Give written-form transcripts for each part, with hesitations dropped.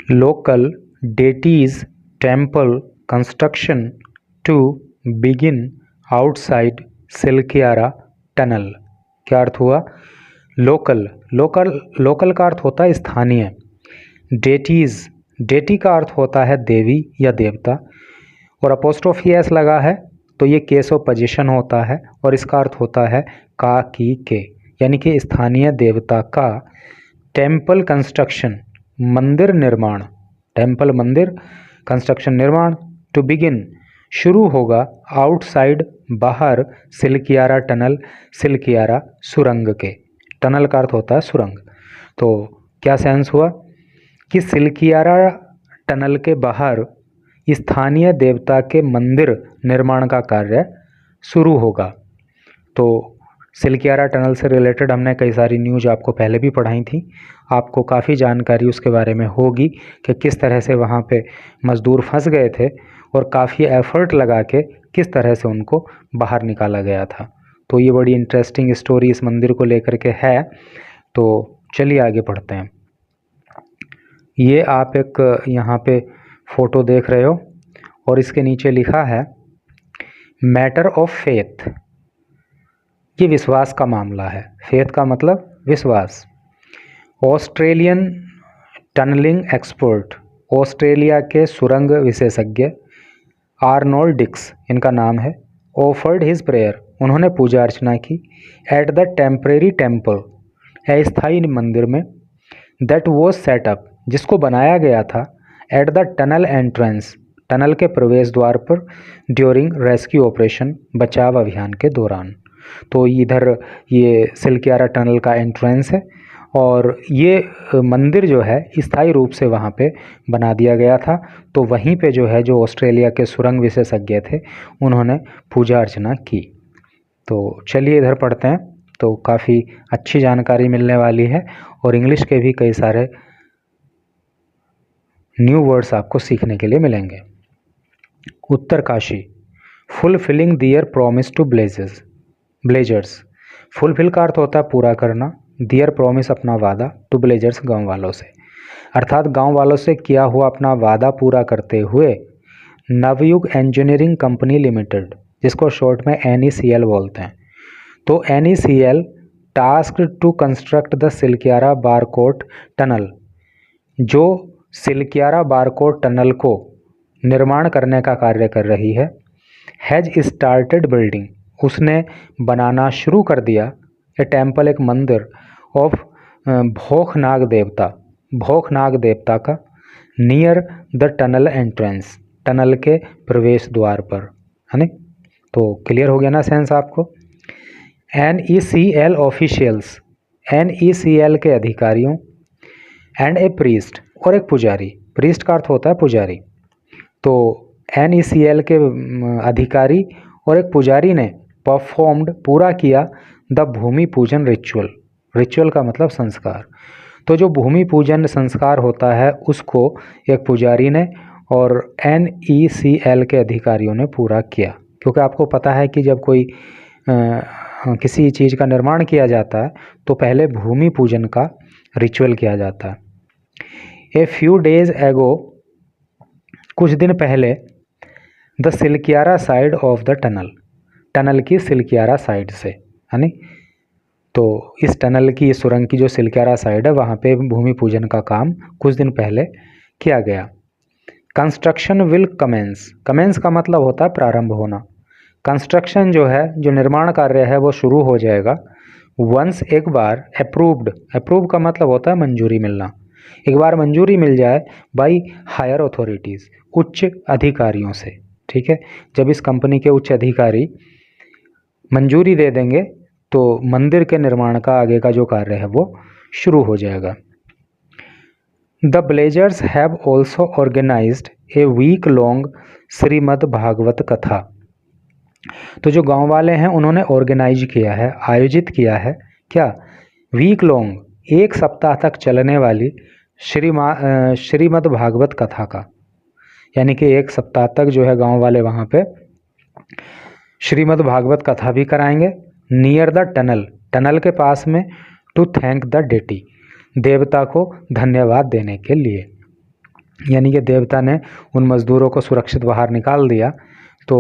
local deities temple construction to begin outside Silkyara tunnel. क्या अर्थ हुआ? Local local का अर्थ होता है स्थानीय। डेटीज, डेटी का अर्थ होता है देवी या देवता, और अपोस्ट्रोफी एस लगा है तो ये केस ऑफ पोजीशन होता है और इसका अर्थ होता है का की के, यानी कि स्थानीय देवता का टेम्पल कंस्ट्रक्शन मंदिर निर्माण, टेम्पल मंदिर कंस्ट्रक्शन निर्माण, टू बिगिन शुरू होगा, आउटसाइड बाहर, सिल्कियारा टनल सिल्कियारा सुरंग के। टनल का अर्थ होता है सुरंग। तो क्या सेंस हुआ कि सिल्कियारा टनल के बाहर स्थानीय देवता के मंदिर निर्माण का कार्य शुरू होगा। तो सिल्कियारा टनल से रिलेटेड हमने कई सारी न्यूज़ आपको पहले भी पढ़ाई थी, आपको काफ़ी जानकारी उसके बारे में होगी कि किस तरह से वहाँ पे मज़दूर फंस गए थे और काफ़ी एफर्ट लगा के किस तरह से उनको बाहर निकाला गया था। तो ये बड़ी इंटरेस्टिंग स्टोरी इस मंदिर को लेकर के है। तो चलिए आगे पढ़ते हैं। ये आप एक यहाँ पे फ़ोटो देख रहे हो और इसके नीचे लिखा है मैटर ऑफ फेथ। ये विश्वास का मामला है। फेथ का मतलब विश्वास। ऑस्ट्रेलियन टनलिंग एक्सपर्ट, ऑस्ट्रेलिया के सुरंग विशेषज्ञ आर्नोल्ड डिक्स इनका नाम है, ऑफर्ड हिज प्रेयर, उन्होंने पूजा अर्चना की, एट द टेम्परेरी टेम्पल, अस्थायी मंदिर में, दैट वॉज सेटअप, जिसको बनाया गया था, at the tunnel entrance, tunnel के प्रवेश द्वार पर, ड्यूरिंग रेस्क्यू ऑपरेशन, बचाव अभियान के दौरान। तो इधर ये सिल्कियारा टनल का एंट्रेंस है और ये मंदिर जो है स्थायी रूप से वहाँ पे बना दिया गया था। तो वहीं पे जो है जो ऑस्ट्रेलिया के सुरंग विशेषज्ञ थे उन्होंने पूजा अर्चना की। तो चलिए इधर पढ़ते हैं। तो काफ़ी अच्छी जानकारी मिलने वाली है और इंग्लिश के भी कई सारे न्यू वर्ड्स आपको सीखने के लिए मिलेंगे। Uttarkashi, fulfilling their promise to villagers. Fulfill का अर्थ होता है पूरा करना, दियर प्रॉमिस अपना वादा, टू ब्लेजर्स गांव वालों से, अर्थात गांव वालों से किया हुआ अपना वादा पूरा करते हुए नवयुग इंजीनियरिंग कंपनी लिमिटेड, जिसको शॉर्ट में NECL बोलते हैं, तो NECL tasked to construct the Silkyara Barkot tunnel, जो सिल्कियारा बारकोट टनल को निर्माण करने का कार्य कर रही है, हैज स्टार्टेड बिल्डिंग, उसने बनाना शुरू कर दिया, ए टेम्पल, एक मंदिर, ऑफ भोखनाग देवता, भोखनाग देवता का, near the tunnel entrance, tunnel के प्रवेश द्वार पर, है ना। तो क्लियर हो गया ना सेंस आपको। NECL ऑफिशियल्स, NECL के अधिकारियों, एंड ए प्रीस्ट, और एक पुजारी, प्रीस्ट का अर्थ होता है पुजारी, तो NECL के अधिकारी और एक पुजारी ने परफॉर्म्ड, पूरा किया, द भूमि पूजन रिचुअल, रिचुअल का मतलब संस्कार, तो जो भूमि पूजन संस्कार होता है उसको एक पुजारी ने और NECL के अधिकारियों ने पूरा किया। क्योंकि आपको पता है कि जब कोई किसी चीज़ का निर्माण किया जाता है तो पहले भूमि पूजन का रिचुअल किया जाता है। ए फ्यू डेज एगो, कुछ दिन पहले, the Silkyara side of the tunnel, tunnel की सिल्कियारा साइड से, है नी, तो इस टनल की, इस सुरंग की जो सिल्कियारा साइड है वहाँ पे भूमि पूजन का काम कुछ दिन पहले किया गया। कंस्ट्रक्शन विल कमेंस, कमेंस का मतलब होता है प्रारंभ होना, कंस्ट्रक्शन जो है, जो निर्माण कार्य है वो शुरू हो जाएगा, वंस, एक बार, अप्रूव्ड, अप्रूव का मतलब होता है मंजूरी मिलना, एक बार मंजूरी मिल जाए, बाई हायर अथॉरिटीज़, उच्च अधिकारियों से, ठीक है। जब इस कंपनी के उच्च अधिकारी मंजूरी दे देंगे तो मंदिर के निर्माण का आगे का जो कार्य है वो शुरू हो जाएगा। The villagers have also organized a week long Shrimad Bhagwat Katha, तो जो गांव वाले हैं उन्होंने ऑर्गेनाइज किया है, आयोजित किया है, क्या, वीक लॉन्ग, एक सप्ताह तक चलने वाली श्रीमद् भागवत कथा का, यानी कि एक सप्ताह तक जो है गांव वाले वहाँ पे श्रीमद् भागवत कथा भी कराएंगे, नियर द टनल, टनल के पास में, टू थैंक द डेटी, देवता को धन्यवाद देने के लिए। यानी कि देवता ने उन मज़दूरों को सुरक्षित बाहर निकाल दिया। तो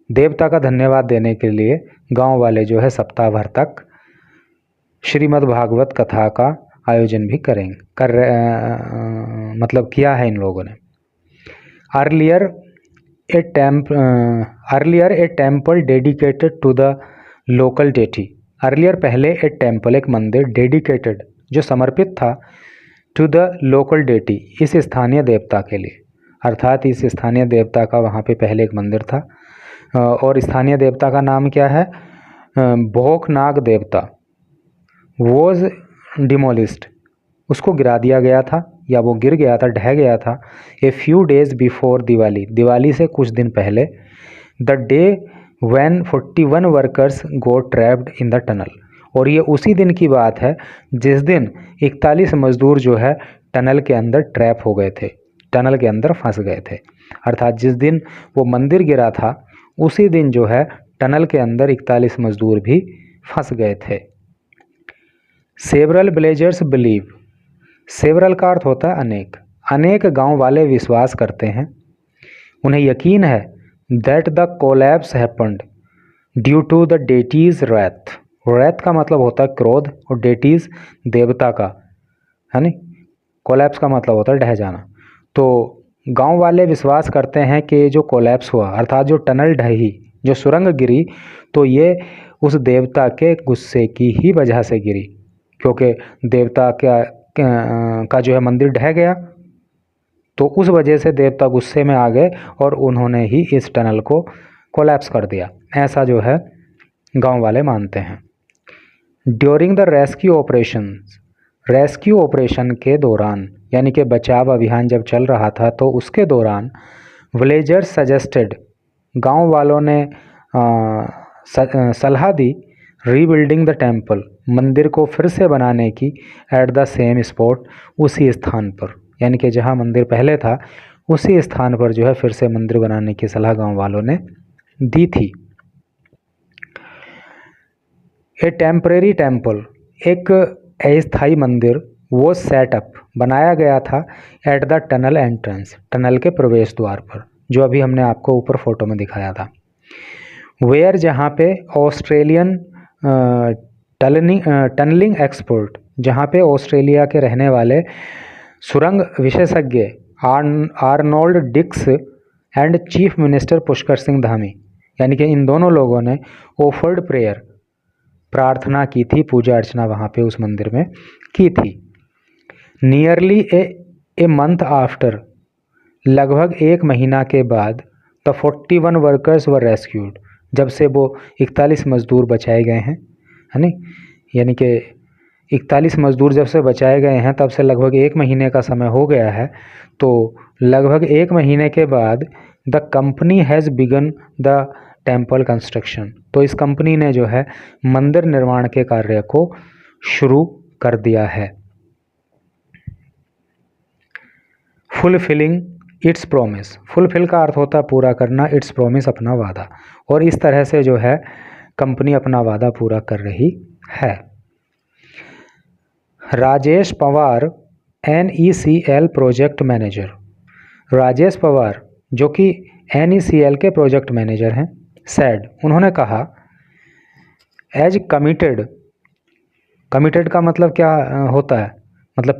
देवता का धन्यवाद देने के लिए गांव वाले जो है सप्ताह भर तक श्रीमद् भागवत कथा का आयोजन भी मतलब किया है इन लोगों ने। Earlier a temple dedicated to the local deity. Earlier पहले ए टेम्पल एक मंदिर डेडिकेटेड जो समर्पित था टू द लोकल डेटी इस स्थानीय देवता के लिए, अर्थात इस स्थानीय देवता का वहाँ पे पहले एक मंदिर था और स्थानीय देवता का नाम क्या है? भोकनाग देवता। वॉज डिमोलिस्ड, उसको गिरा दिया गया था या वो गिर गया था, ढह गया था। A few days before Diwali, Diwali से कुछ दिन पहले। The day when 41 workers go trapped in the tunnel, और ये उसी दिन की बात है जिस दिन 41 मजदूर जो है टनल के अंदर ट्रैप हो गए थे, टनल के अंदर फंस गए थे। अर्थात जिस दिन वो मंदिर गिरा था उसी दिन जो है टनल के अंदर 41 मजदूर भी फंस गए थे। सेवरल विलेजर्स बिलीव, सेवरल का अर्थ होता है अनेक। अनेक गांव वाले विश्वास करते हैं, उन्हें यकीन है that the collapse happened due to the deity's wrath. Wrath का मतलब होता है क्रोध और डेटीज देवता का, है नी। कोलैप्स का मतलब होता है ढह जाना। तो गांव वाले विश्वास करते हैं कि जो कोलैप्स हुआ अर्थात जो टनल ढही, जो सुरंग गिरी, तो ये उस देवता के गुस्से की ही वजह से गिरी, क्योंकि देवता का जो है मंदिर ढह गया, तो उस वजह से देवता गुस्से में आ गए और उन्होंने ही इस टनल को कोलैप्स कर दिया, ऐसा जो है गांव वाले मानते हैं। During the rescue operation, rescue operation के दौरान, यानी कि बचाव अभियान जब चल रहा था तो उसके दौरान विलेजर्स सजेस्टेड, गांव वालों ने सलाह दी रीबिल्डिंग द टेम्पल, मंदिर को फिर से बनाने की, एट द सेम स्पॉट, उसी स्थान पर, यानी कि जहां मंदिर पहले था उसी स्थान पर जो है फिर से मंदिर बनाने की सलाह गांव वालों ने दी थी। ए टेम्परेरी टेम्पल, एक अस्थायी मंदिर, वो सेटअप, बनाया गया था at the tunnel entrance, tunnel के प्रवेश द्वार पर, जो अभी हमने आपको ऊपर फोटो में दिखाया था। वेयर, जहाँ पे ऑस्ट्रेलियन टनलिंग एक्सपर्ट, जहाँ पे ऑस्ट्रेलिया के रहने वाले सुरंग विशेषज्ञ Arnold Dix and chief minister Pushkar Singh Dhami, यानी कि इन दोनों लोगों ने ऑफर्ड प्रेयर, प्रार्थना की थी, पूजा अर्चना वहाँ पे उस मंदिर में की थी। नियरली ए मंथ आफ्टर, लगभग एक महीना के बाद, द 41 वर्कर्स वर रेस्क्यूड, जब से वो 41 मजदूर बचाए गए हैं, है नी। यानी कि 41 मजदूर जब से बचाए गए हैं तब से लगभग एक महीने का समय हो गया है। तो लगभग एक महीने के बाद the company has begun the temple construction, तो इस कंपनी ने जो है मंदिर निर्माण के कार्य को शुरू कर दिया है। फुलफिलिंग इट्स प्रॉमिस, फुलफिल का अर्थ होता है पूरा करना, इट्स प्रॉमिस अपना वादा, और इस तरह से जो है कंपनी अपना वादा पूरा कर रही है। Rajesh Pawar NECL project manager, Rajesh Pawar जो कि NECL के प्रोजेक्ट मैनेजर हैं, सैड, उन्होंने कहा एज कमिटेड, कमिटेड का मतलब क्या होता है? मतलब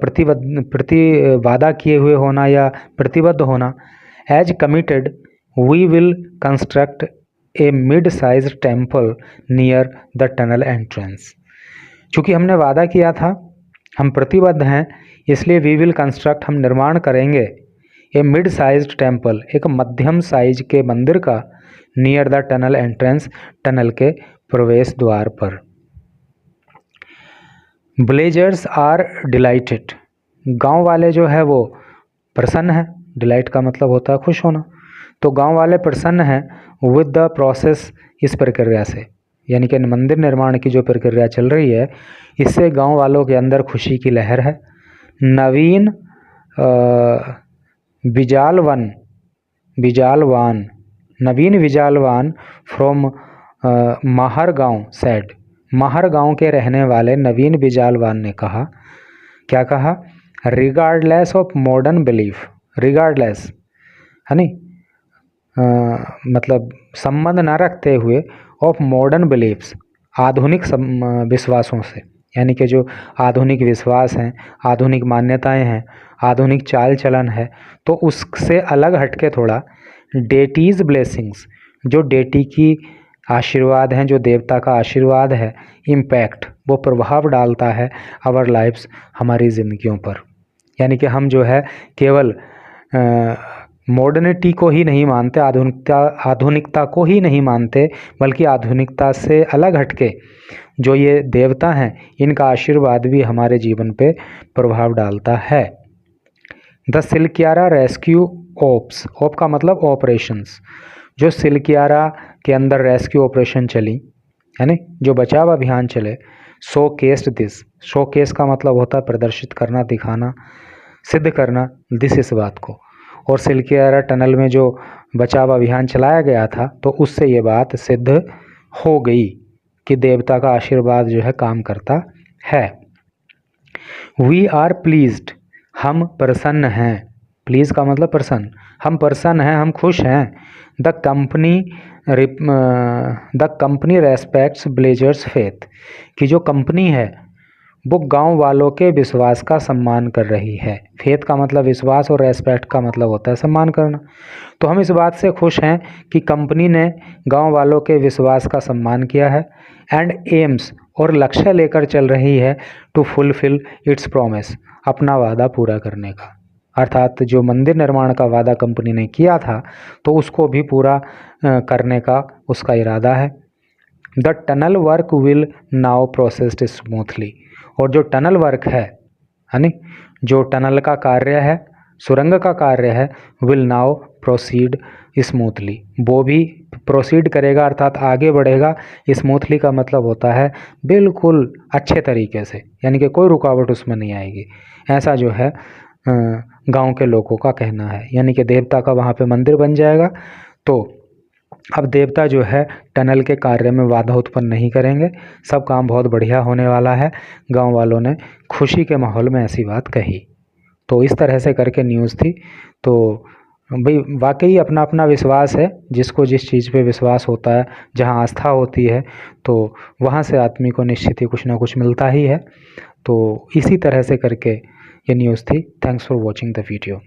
वादा किए हुए होना या प्रतिबद्ध होना। As committed we will construct a mid size temple near the tunnel entrance, चूँकि हमने वादा किया था, हम प्रतिबद्ध हैं, इसलिए वी विल कंस्ट्रक्ट, हम निर्माण करेंगे, ए मिड साइज टेम्पल, एक मध्यम साइज के मंदिर का, near the tunnel entrance, tunnel के प्रवेश द्वार पर। विलेजर्स आर डिलाइटेड, गांव वाले जो है वो प्रसन्न है, डिलाइट का मतलब होता है खुश होना, तो गांव वाले प्रसन्न हैं विद द प्रोसेस, इस प्रक्रिया से, यानी कि मंदिर निर्माण की जो प्रक्रिया चल रही है इससे गांव वालों के अंदर खुशी की लहर है। नवीन विजालवान फ्रॉम माहर गांव सैड, माहर गांव के रहने वाले नवीन विजालवान ने कहा, क्या कहा? Regardless of modern belief, regardless, है नहीं, मतलब संबंध ना रखते हुए ऑफ मॉडर्न बिलीव्स, आधुनिक विश्वासों से, यानी कि जो आधुनिक विश्वास हैं, आधुनिक मान्यताएं हैं, आधुनिक चाल चलन है, तो उससे अलग हटके थोड़ा डेटीज ब्लेसिंग्स, जो डेटी की आशीर्वाद हैं, जो देवता का आशीर्वाद है, इम्पैक्ट, वो प्रभाव डालता है आवर लाइफ्स, हमारी ज़िंदगियों पर। यानी कि हम जो है केवल मॉडर्निटी को ही नहीं मानते, आधुनिकता को ही नहीं मानते, बल्कि आधुनिकता से अलग हटके जो ये देवता हैं, इनका आशीर्वाद भी हमारे जीवन पे प्रभाव डालता है। द सिल्कियारा रेस्क्यू ओप्स, ओप का मतलब ऑपरेशंस, जो सिल्कियारा के अंदर रेस्क्यू ऑपरेशन चली, है ना, जो बचाव अभियान चले, शो केस्ड दिस, शो केस का मतलब होता है प्रदर्शित करना, दिखाना, सिद्ध करना दिस, इस बात को। और सिल्कियारा टनल में जो बचाव अभियान चलाया गया था, तो उससे ये बात सिद्ध हो गई कि देवता का आशीर्वाद जो है काम करता है। वी आर प्लीज्ड, हम प्रसन्न हैं, प्लीज का मतलब प्रसन्न, हम प्रसन्न हैं, हम खुश हैं। The company respects blazers faith, कि जो कंपनी है वो गांव वालों के विश्वास का सम्मान कर रही है। फेथ का मतलब विश्वास और रेस्पेक्ट का मतलब होता है सम्मान करना। तो हम इस बात से खुश हैं कि कंपनी ने गांव वालों के विश्वास का सम्मान किया है। एंड एम्स, और लक्ष्य लेकर चल रही है, टू फुलफिल इट्स प्रॉमिस, अपना वादा पूरा करने का। अर्थात जो मंदिर निर्माण का वादा कंपनी ने किया था, तो उसको भी पूरा करने का उसका इरादा है। The tunnel work will now processed smoothly, और जो टनल वर्क है नहीं, जो टनल का कार्य है, सुरंग का कार्य है, विल नाउ प्रोसीड स्मूथली, वो भी प्रोसीड करेगा, अर्थात आगे बढ़ेगा। स्मूथली का मतलब होता है बिल्कुल अच्छे तरीके से, यानी कि कोई रुकावट उसमें नहीं आएगी, ऐसा जो है गांव के लोगों का कहना है। यानी कि देवता का वहाँ पे मंदिर बन जाएगा, तो अब देवता जो है टनल के कार्य में बाधा उत्पन्न नहीं करेंगे, सब काम बहुत बढ़िया होने वाला है। गांव वालों ने खुशी के माहौल में ऐसी बात कही। तो इस तरह से करके न्यूज़ थी। तो भाई वाकई अपना अपना विश्वास है, जिसको जिस चीज़ पे विश्वास होता है, जहां आस्था होती है, तो वहां से आदमी को निश्चित ही कुछ ना कुछ मिलता ही है। तो इसी तरह से करके ये न्यूज़ थी। Thanks for watching the video.